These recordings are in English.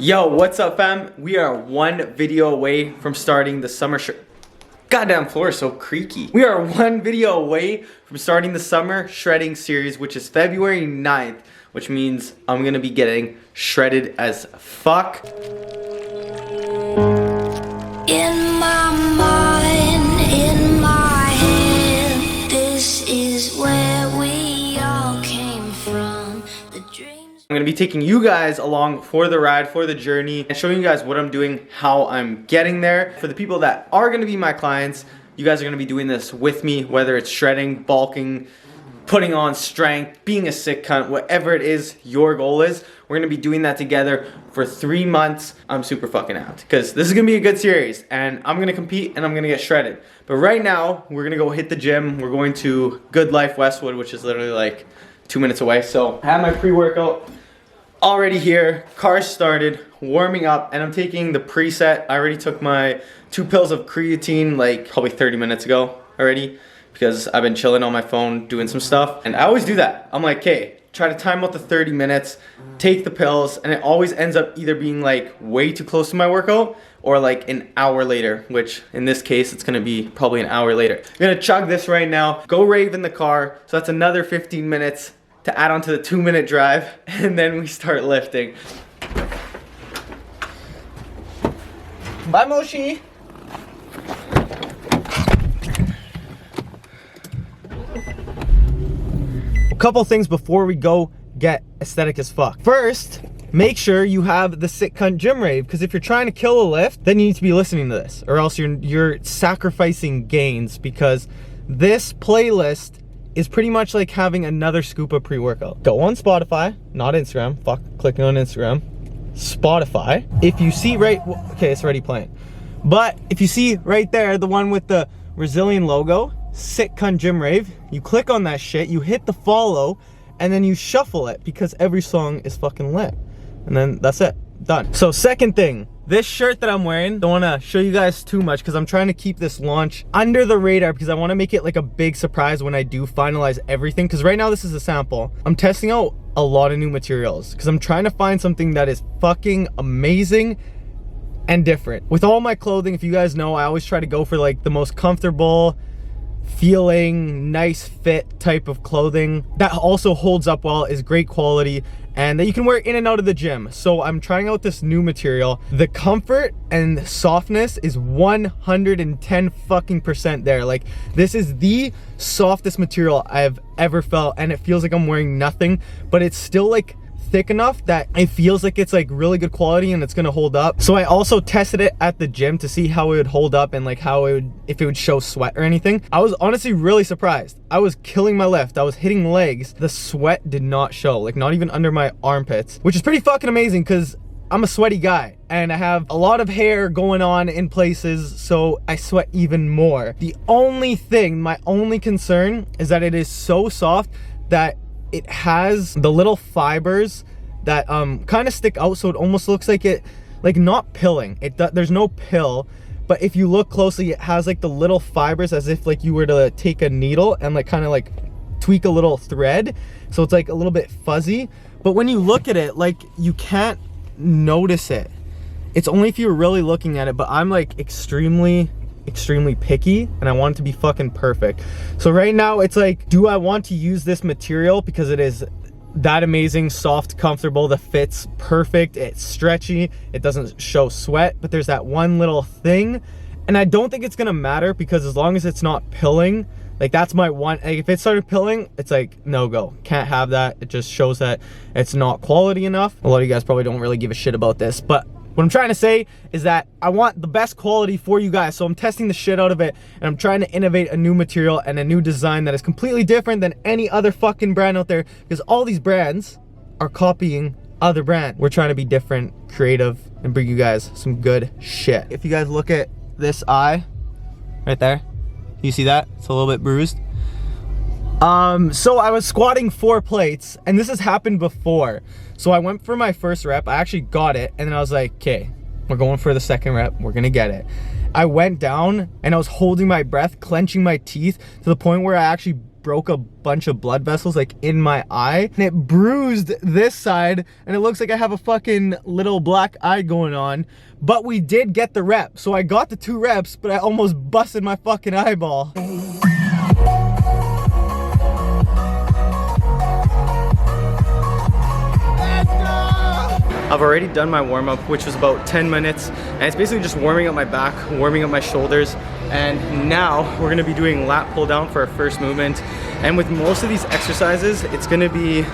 Yo, what's up, fam? We are one video away from starting the summer Goddamn floor is so creaky. We are one video away from starting the summer shredding series, which is February 9th, which means I'm gonna be getting shredded as fuck. In my mind, in my head, this is where we all came from. The dreams. I'm gonna be taking you guys along for the ride, for the journey, and showing you guys what I'm doing, how I'm getting there. For the people that are gonna be my clients, you guys are gonna be doing this with me, whether it's shredding, bulking, putting on strength, being a sick cunt, whatever it is your goal is, we're gonna be doing that together for 3 months. I'm super fucking amped because this is gonna be a good series and I'm gonna compete and I'm gonna get shredded. But right now, we're gonna go hit the gym. We're going to Good Life Westwood, which is literally like 2 minutes away. So I have my pre-workout already here, car started, warming up, and I'm taking the preset. I already took my 2 pills of creatine like probably 30 minutes ago already, because I've been chilling on my phone doing some stuff. And I always do that. I'm like, okay, try to time out the 30 minutes, take the pills, and it always ends up either being like way too close to my workout or like an hour later, which in this case, it's gonna be probably an hour later. I'm gonna chug this right now, go rave in the car. So that's another 15 minutes to add on to the 2-minute drive, and then we start lifting. Bye, Moshi. Couple things before we go get aesthetic as fuck. First, make sure you have the Sick Cunt Gym Rave, because if you're trying to kill a lift, then you need to be listening to this, or else you're sacrificing gains, because this playlist is pretty much like having another scoop of pre-workout. Go on Spotify, not Instagram. Fuck clicking on Instagram. Spotify. If you see okay, it's already playing. But if you see right there, the one with the Rezillion logo, Sick Cunt Gym Rave, you click on that shit, you hit the follow, and then you shuffle it, because every song is fucking lit. And then that's it, done. So second thing, this shirt that I'm wearing, don't wanna show you guys too much because I'm trying to keep this launch under the radar, because I wanna make it like a big surprise when I do finalize everything, because right now this is a sample. I'm testing out a lot of new materials because I'm trying to find something that is fucking amazing and different. With all my clothing, if you guys know, I always try to go for like the most comfortable feeling, nice fit type of clothing that also holds up well, is great quality, and that you can wear in and out of the gym. So I'm trying out this new material. The comfort and softness is 110 fucking percent there. Like, this is the softest material I've ever felt, and it feels like I'm wearing nothing, but it's still like thick enough that it feels like it's like really good quality and it's gonna hold up. So I also tested it at the gym to see how it would hold up and like how it would, if it would show sweat or anything. I was honestly really surprised. I was killing my lift, I was hitting legs, the sweat did not show, like not even under my armpits, which is pretty fucking amazing because I'm a sweaty guy and I have a lot of hair going on in places, so I sweat even more. The only thing, my only concern is that it is so soft that it has the little fibers that kind of stick out, so it almost looks like it, like not pilling. There's no pill, but if you look closely, it has like the little fibers as if like you were to take a needle and like kind of like tweak a little thread, so it's like a little bit fuzzy. But when you look at it, like you can't notice it. It's only if you're really looking at it, but I'm like extremely picky and I want it to be fucking perfect. So right now it's like, do I want to use this material because it is that amazing, soft, comfortable, the fit's perfect, it's stretchy, it doesn't show sweat, but there's that one little thing, and I don't think it's gonna matter, because as long as it's not pilling, like that's my one, like if it started pilling, it's like no go, can't have that. It just shows that it's not quality enough. A lot of you guys probably don't really give a shit about this, but what I'm trying to say is that I want the best quality for you guys, so I'm testing the shit out of it, and I'm trying to innovate a new material and a new design that is completely different than any other fucking brand out there, because all these brands are copying other brands. We're trying to be different, creative, and bring you guys some good shit. If you guys look at this eye, right there, you see that? It's a little bit bruised. So I was squatting 4 plates, and this has happened before. So I went for my first rep, I actually got it, and then I was like, okay, we're going for the second rep, we're gonna get it. I went down, and I was holding my breath, clenching my teeth, to the point where I actually broke a bunch of blood vessels like in my eye, and it bruised this side, and it looks like I have a fucking little black eye going on. But we did get the rep, so I got the 2 reps, but I almost busted my fucking eyeball. I've already done my warm-up, which was about 10 minutes, and it's basically just warming up my back, warming up my shoulders, and now we're gonna be doing lat pull down for our first movement. And with most of these exercises, it's gonna be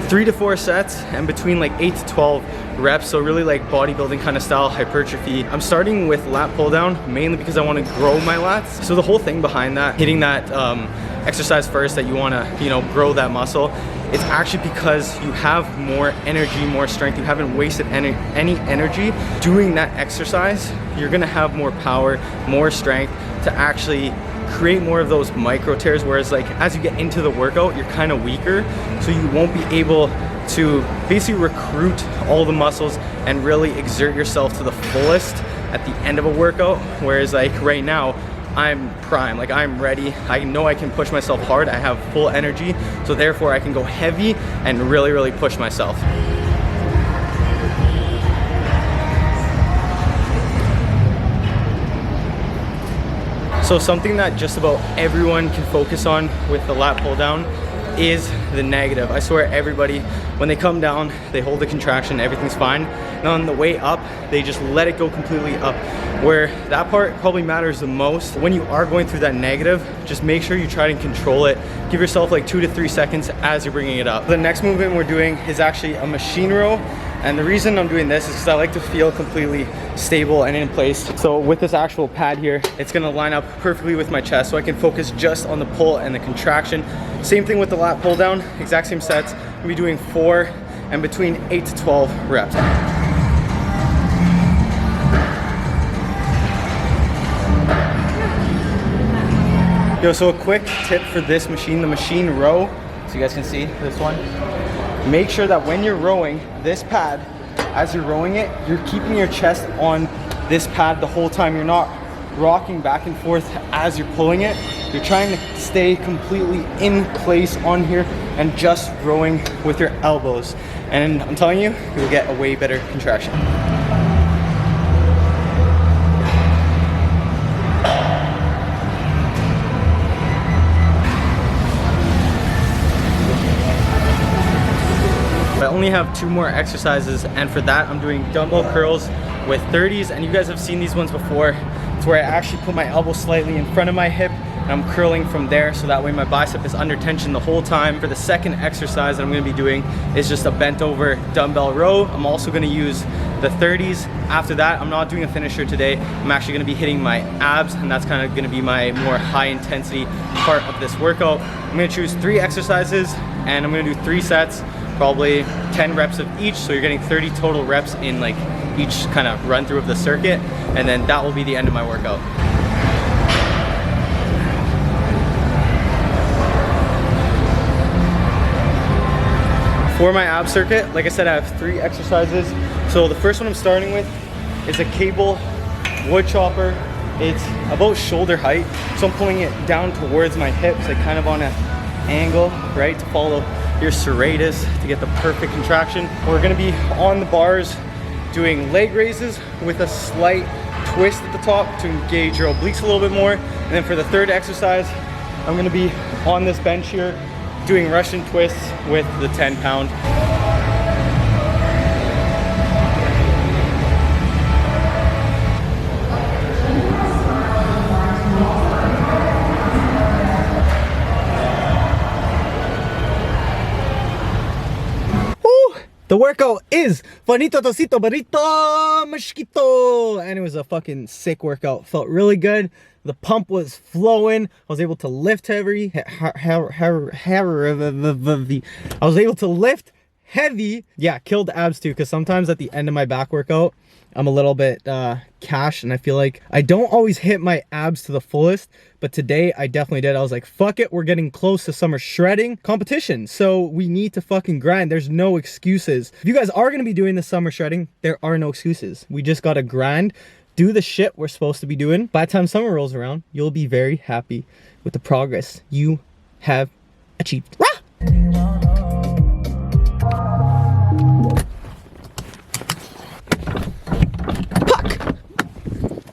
3 to 4 sets and between like 8 to 12 reps, so really like bodybuilding kind of style hypertrophy. I'm starting with lat pull down mainly because I want to grow my lats. So the whole thing behind that, hitting that exercise first, that you want to, you know, grow that muscle, it's actually because you have more energy, more strength. You haven't wasted any energy doing that exercise. You're gonna have more power, more strength to actually create more of those micro tears, whereas like as you get into the workout, you're kind of weaker, so you won't be able to basically recruit all the muscles and really exert yourself to the fullest at the end of a workout. Whereas like right now, I'm prime, like I'm ready. I know I can push myself hard. I have full energy, so therefore I can go heavy and really push myself. So something that just about everyone can focus on with the lat pull down is the negative. I swear everybody, when they come down, they hold the contraction, everything's fine. And on the way up, they just let it go completely up. Where that part probably matters the most. When you are going through that negative, just make sure you try and control it. Give yourself like 2 to 3 seconds as you're bringing it up. The next movement we're doing is actually a machine row. And the reason I'm doing this is because I like to feel completely stable and in place. So with this actual pad here, it's gonna line up perfectly with my chest, so I can focus just on the pull and the contraction. Same thing with the lat pull down, exact same sets. I'm gonna be doing 4 and between 8 to 12 reps. Yo, so a quick tip for this machine, the machine row, so you guys can see this one. Make sure that when you're rowing this pad, as you're rowing it, you're keeping your chest on this pad the whole time. You're not rocking back and forth as you're pulling it. You're trying to stay completely in place on here and just rowing with your elbows. And I'm telling you, you'll get a way better contraction. I only have 2 more exercises, and for that I'm doing dumbbell curls with 30s, and you guys have seen these ones before. It's where I actually put my elbow slightly in front of my hip and I'm curling from there, so that way my bicep is under tension the whole time. For the second exercise that I'm going to be doing is just a bent over dumbbell row. I'm also going to use the 30s. After that, I'm not doing a finisher today. I'm actually going to be hitting my abs, and that's kind of going to be my more high intensity part of this workout. I'm going to choose 3 exercises and I'm going to do 3 sets, probably 10 reps of each, so you're getting 30 total reps in like each kind of run through of the circuit, and then that will be the end of my workout. For my ab circuit, like I said, I have 3 exercises. So the first one I'm starting with is a cable wood chopper. It's about shoulder height, so I'm pulling it down towards my hips, like kind of on an angle, right, to follow your serratus to get the perfect contraction. We're gonna be on the bars doing leg raises with a slight twist at the top to engage your obliques a little bit more. And then for the third exercise, I'm gonna be on this bench here doing Russian twists with the 10-pound. The workout is Fanito Tosito Barito Mosquito, and it was a fucking sick workout. Felt really good. The pump was flowing. I was able to lift heavy. I was able to lift heavy. Yeah, killed the abs too, because sometimes at the end of my back workout, I'm a little bit cash, and I feel like I don't always hit my abs to the fullest, but today I definitely did. I was like, fuck it, we're getting close to summer shredding competition, so we need to fucking grind. There's no excuses. If you guys are gonna be doing the summer shredding, there are no excuses. We just gotta grind, do the shit we're supposed to be doing. By the time summer rolls around, you'll be very happy with the progress you have achieved.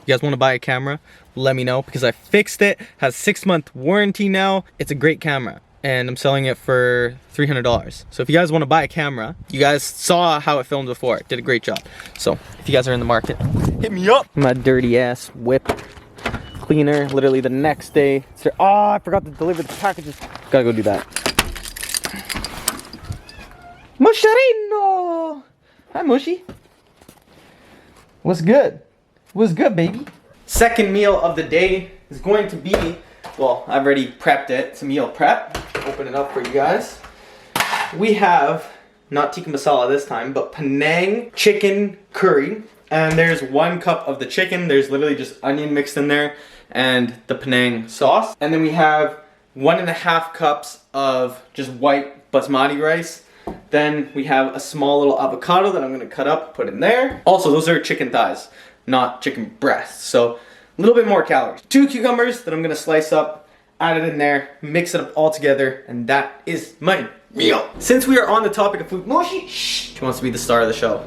You guys want to buy a camera? Let me know, because I fixed it. Has 6-month warranty now. It's a great camera, and I'm selling it for $300. So if you guys want to buy a camera, you guys saw how it filmed before. It did a great job. So if you guys are in the market, hit me up. My dirty ass whip cleaner, literally the next day. Oh, I forgot to deliver the packages. Gotta go do that. Musharino! Hi, Mushy. What's good? What's good, baby? Second meal of the day is going to be, well, I've already prepped it. It's a meal prep. Open it up for you guys. We have, not tikka masala this time, but Penang chicken curry. And there's 1 cup of the chicken. There's literally just onion mixed in there and the Penang sauce. And then we have 1.5 cups of just white basmati rice. Then we have a small little avocado that I'm gonna cut up, put in there. Also, those are chicken thighs, not chicken breasts. So a little bit more calories. 2 cucumbers that I'm gonna slice up, add it in there, mix it up all together, and that is my meal. Since we are on the topic of food, Moshi, shh, she wants to be the star of the show.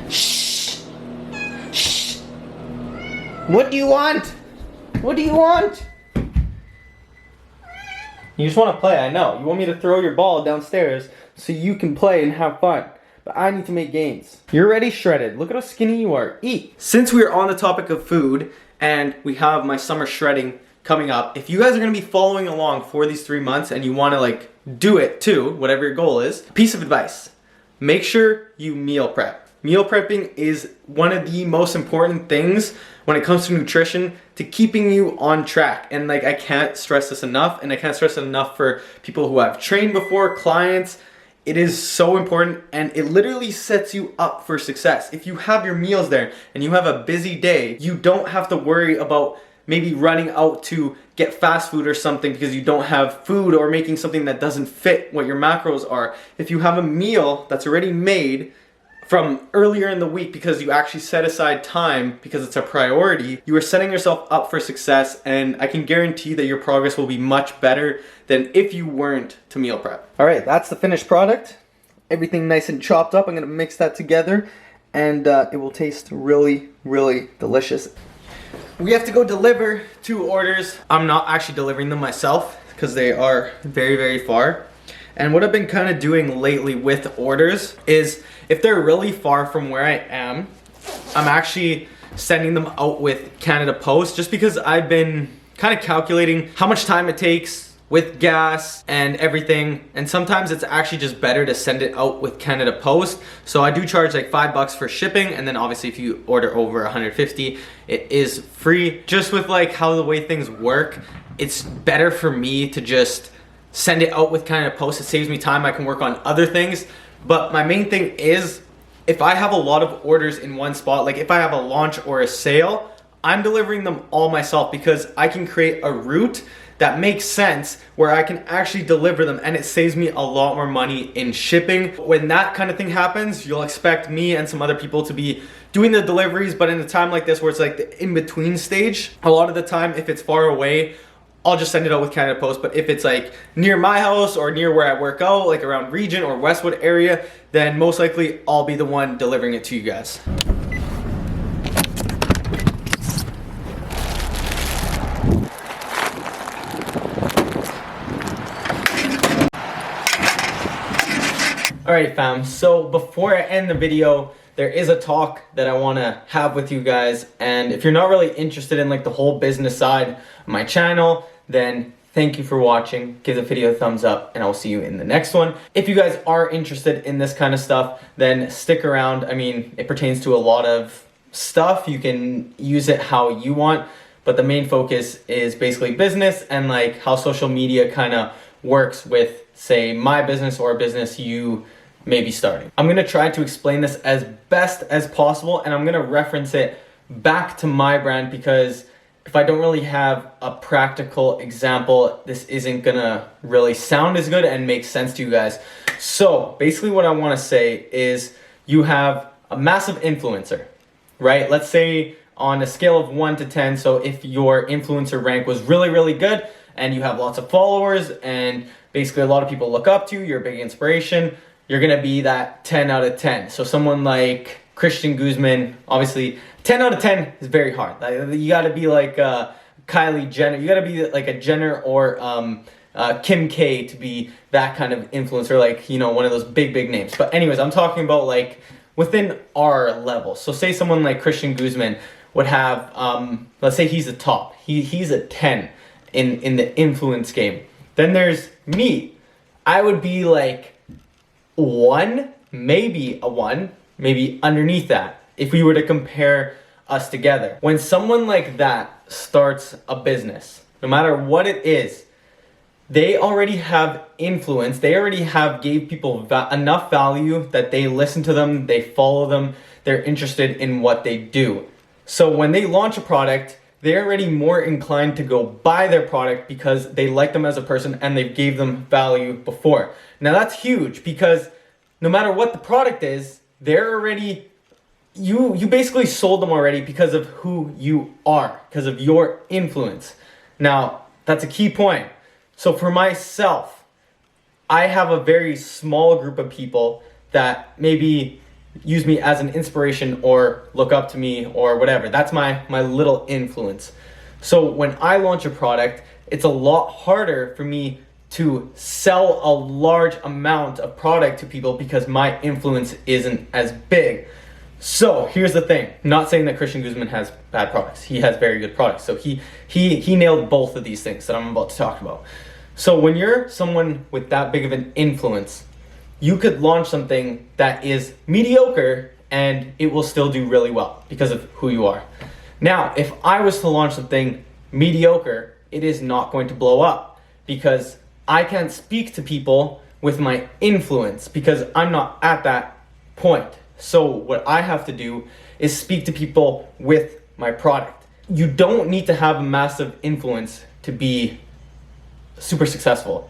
Shh, shh. What do you want? What do you want? You just want to play, I know. You want me to throw your ball downstairs so you can play and have fun. But I need to make gains. You're already shredded. Look at how skinny you are. Eat. Since we are on the topic of food and we have my summer shredding coming up, if you guys are going to be following along for these 3 months and you want to like do it too, whatever your goal is, piece of advice. Make sure you meal prep. Meal prepping is one of the most important things when it comes to nutrition to keeping you on track. And like, I can't stress this enough, and I can't stress it enough for people who have trained before, clients. It is so important, and it literally sets you up for success. If you have your meals there and you have a busy day, you don't have to worry about maybe running out to get fast food or something because you don't have food, or making something that doesn't fit what your macros are. If you have a meal that's already made from earlier in the week because you actually set aside time because it's a priority, you are setting yourself up for success, and I can guarantee that your progress will be much better than if you weren't to meal prep. All right, that's the finished product. Everything nice and chopped up. I'm gonna mix that together, and it will taste really, really delicious. We have to go deliver 2 orders. I'm not actually delivering them myself because they are very, very far. And what I've been kind of doing lately with orders is, if they're really far from where I am, I'm actually sending them out with Canada Post, just because I've been kind of calculating how much time it takes with gas and everything, and sometimes it's actually just better to send it out with Canada Post. So I do charge like $5 for shipping, and then obviously if you order over 150, it is free. Just with like how the way things work, it's better for me to just send it out with Canada Post. It saves me time. I can work on other things. But my main thing is, if I have a lot of orders in one spot, like if I have a launch or a sale, I'm delivering them all myself, because I can create a route that makes sense where I can actually deliver them, and it saves me a lot more money in shipping. When that kind of thing happens, you'll expect me and some other people to be doing the deliveries, but in a time like this where it's like the in-between stage, a lot of the time if it's far away, I'll just send it out with Canada Post. But if it's like near my house or near where I work out, like around Regent or Westwood area, then most likely I'll be the one delivering it to you guys. Alright fam, so before I end the video, there is a talk that I want to have with you guys, and if you're not really interested in like the whole business side of my channel, then thank you for watching. Give the video a thumbs up, and I'll see you in the next one. If you guys are interested in this kind of stuff, then stick around. I mean, it pertains to a lot of stuff. You can use it how you want, but the main focus is basically business and like how social media kind of works with, say, my business or a business you may be starting. I'm gonna try to explain this as best as possible, and I'm gonna reference it back to my brand, because if I don't really have a practical example, this isn't gonna really sound as good and make sense to you guys. So basically what I wanna say is, you have a massive influencer, right? Let's say on a scale of 1 to 10, so if your influencer rank was really, really good, and you have lots of followers and basically a lot of people look up to you, you're a big inspiration, you're gonna be that 10 out of 10. So someone like Christian Guzman, obviously 10 out of 10 is very hard. You gotta be like Kylie Jenner, you gotta be like a Jenner or Kim K to be that kind of influencer, like, you know, one of those big names. But anyways, I'm talking about like within our level. So say someone like Christian Guzman would have, let's say he's a top, he's a 10 in the influence game. Then there's me. I would be like 1, maybe a 1, maybe underneath that, if we were to compare us together. When someone like that starts a business, no matter what it is, they already have influence. They already have gave people enough value that they listen to them, they follow them, they're interested in what they do. So when they launch a product, they're already more inclined to go buy their product because they like them as a person and they gave them value before. Now that's huge because no matter what the product is, they're already, you basically sold them already because of who you are, because of your influence. Now, that's a key point. So for myself, I have a very small group of people that maybe use me as an inspiration or look up to me or whatever. That's my little influence. So when I launch a product, it's a lot harder for me to sell a large amount of product to people because my influence isn't as big. So here's the thing. I'm not saying that Christian Guzman has bad products. He has very good products. So he nailed both of these things that I'm about to talk about. So when you're someone with that big of an influence, you could launch something that is mediocre and it will still do really well because of who you are. Now, if I was to launch something mediocre, it is not going to blow up because I can't speak to people with my influence because I'm not at that point. So what I have to do is speak to people with my product. You don't need to have a massive influence to be super successful.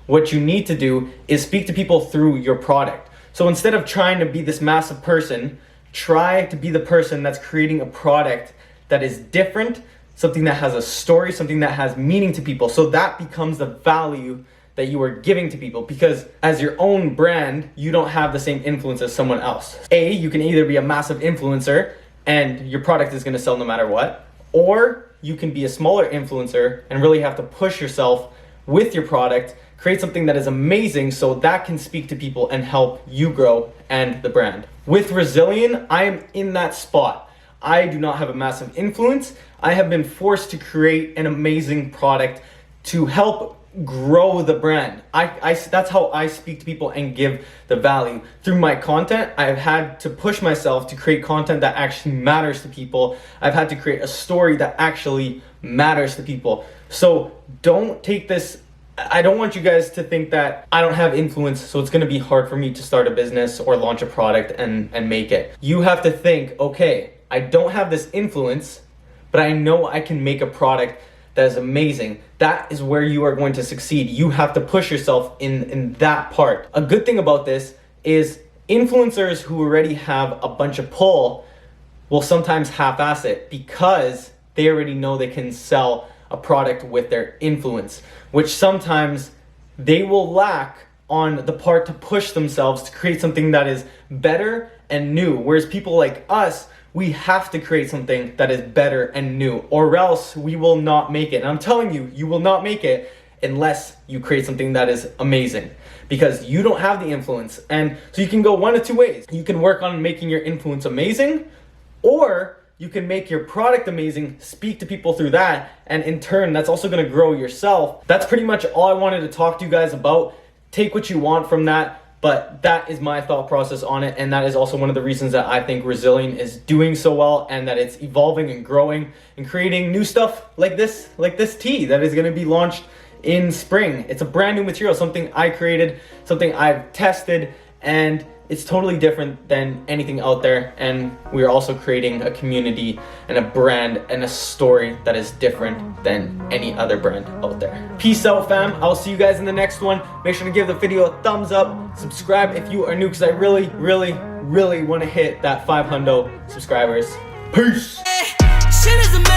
What you need to do is speak to people through your product. So instead of trying to be this massive person, try to be the person that's creating a product that is different, something that has a story, something that has meaning to people. So that becomes the value that you are giving to people, because as your own brand, you don't have the same influence as someone else. You can either be a massive influencer and your product is gonna sell no matter what, or you can be a smaller influencer and really have to push yourself with your product, create something that is amazing so that can speak to people and help you grow and the brand. With Rezillion, I am in that spot. I do not have a massive influence. I have been forced to create an amazing product to help grow the brand. That's how I speak to people and give the value. Through my content, I've had to push myself to create content that actually matters to people. I've had to create a story that actually matters to people. So don't take this, I don't want you guys to think that I don't have influence, so it's gonna be hard for me to start a business or launch a product and make it. You have to think, okay, I don't have this influence, but I know I can make a product that is amazing. That is where you are going to succeed. You have to push yourself in that part. A good thing about this is influencers who already have a bunch of pull will sometimes half-ass it because they already know they can sell a product with their influence, which sometimes they will lack on the part to push themselves to create something that is better and new. Whereas people like us, we have to create something that is better and new, or else we will not make it. And I'm telling you, you will not make it unless you create something that is amazing, because you don't have the influence. And so you can go one of two ways. You can work on making your influence amazing, or you can make your product amazing, speak to people through that, and in turn, that's also gonna grow yourself. That's pretty much all I wanted to talk to you guys about. Take what you want from that, but that is my thought process on it, and that is also one of the reasons that I think Rezillion is doing so well, and that it's evolving and growing and creating new stuff like this tee that is gonna be launched in spring. It's a brand new material, something I created, something I've tested, and it's totally different than anything out there. And we are also creating a community and a brand and a story that is different than any other brand out there. Peace out, fam. I'll see you guys in the next one. Make sure to give the video a thumbs up. Subscribe if you are new, because I really, really, really want to hit that 500 subscribers. Peace. Shit is amazing.